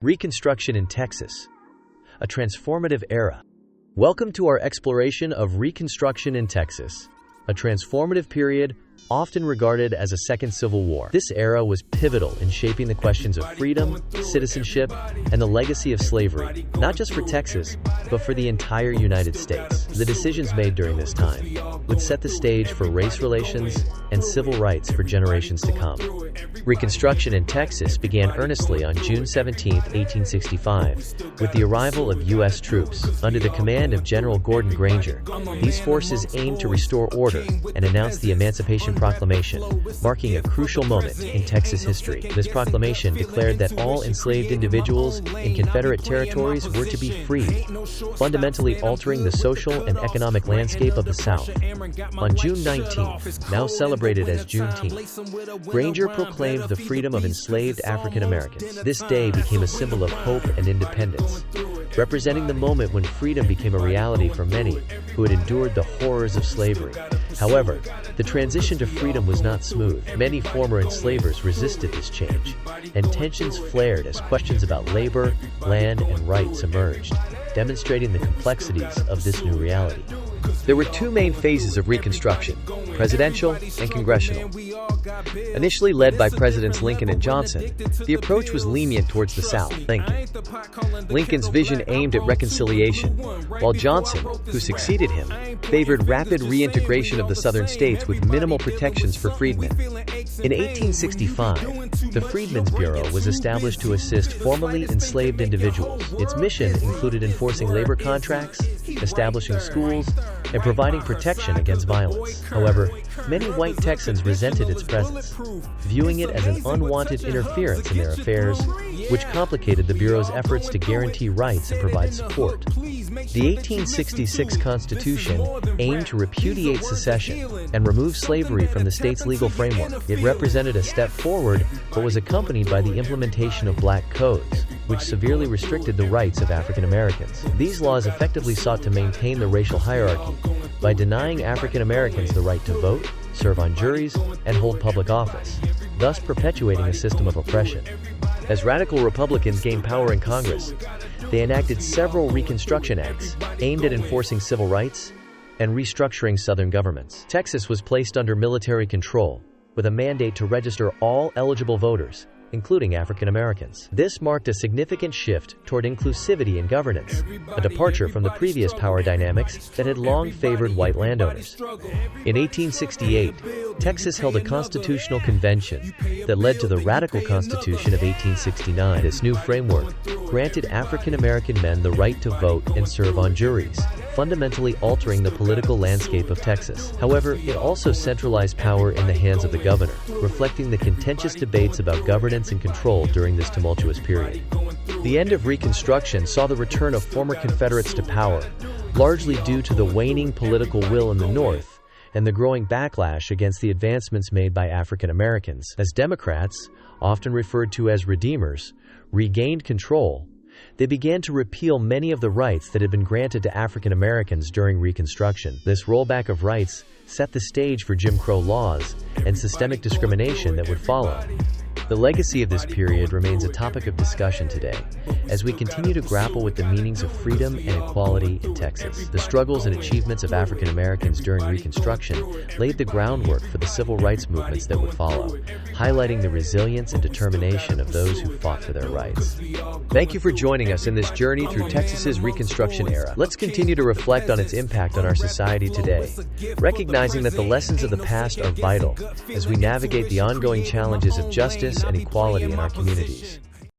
Reconstruction in Texas, a transformative era. Welcome to our exploration of Reconstruction in Texas, a transformative period often regarded as a second civil war. This era was pivotal in shaping the questions of freedom, citizenship, and the legacy of slavery, not just for Texas, but for the entire United States. The decisions made during this time would set the stage for race relations and civil rights for generations to come. Reconstruction in Texas began earnestly on June 17, 1865, with the arrival of U.S. troops under the command of General Gordon Granger. These forces aimed to restore order and announce the Emancipation Proclamation, marking a crucial moment in Texas history. This proclamation declared that all enslaved individuals in Confederate territories were to be freed, fundamentally altering the social and economic landscape of the South. On June 19th, now celebrated as Juneteenth, Granger proclaimed the freedom of enslaved African Americans. This day became a symbol of hope and independence, representing the moment when freedom became a reality for many who had endured the horrors of slavery. However, the transition to freedom was not smooth. Many former enslavers resisted this change, and tensions flared as questions about labor, land, and rights emerged, demonstrating the complexities of this new reality. There were two main phases of Reconstruction: presidential and congressional. Initially led by Presidents Lincoln and Johnson, the approach was lenient towards the South. Lincoln's vision aimed at reconciliation, while Johnson, who succeeded him, favored rapid reintegration of the Southern states with minimal protections for freedmen. In 1865, the Freedmen's Bureau was established to assist formerly enslaved individuals. Its mission included enforcing labor contracts, establishing schools, and providing protection against violence. However, many white Texans resented its presence, viewing it as an unwanted interference in their affairs, which complicated the Bureau's efforts to guarantee rights and provide support. The 1866 Constitution aimed to repudiate secession and remove slavery from the state's legal framework. It represented a step forward, but was accompanied by the implementation of black codes, which severely restricted the rights of African Americans. These laws effectively sought to maintain the racial hierarchy by denying African Americans the right to vote, serve on juries, and hold public office, thus perpetuating a system of oppression. As radical Republicans gained power in Congress, they enacted several Reconstruction Acts aimed at enforcing civil rights and restructuring Southern governments. Texas was placed under military control, with a mandate to register all eligible voters, including African Americans. This marked a significant shift toward inclusivity in governance, a departure from the previous power dynamics that had long favored white landowners. In 1868, Texas held a constitutional convention that led to the Radical Constitution of 1869. This new framework granted African American men the right to vote and serve on juries, fundamentally altering the political landscape of Texas. However, it also centralized power in the hands of the governor, reflecting the contentious debates about governance and control during this tumultuous period. The end of Reconstruction saw the return of former Confederates to power, largely due to the waning political will in the North and the growing backlash against the advancements made by African Americans. As Democrats, often referred to as Redeemers, regained control, they began to repeal many of the rights that had been granted to African Americans during Reconstruction. This rollback of rights set the stage for Jim Crow laws and systemic discrimination that would follow. The legacy of this period remains a topic of discussion today, as we continue to grapple with the meanings of freedom and equality in Texas. The struggles and achievements of African Americans during Reconstruction laid the groundwork for the civil rights movements that would follow, highlighting the resilience and determination of those who fought for their rights. Thank you for joining us in this journey through Texas's Reconstruction era. Let's continue to reflect on its impact on our society today, recognizing that the lessons of the past are vital as we navigate the ongoing challenges of justice and equality in our communities.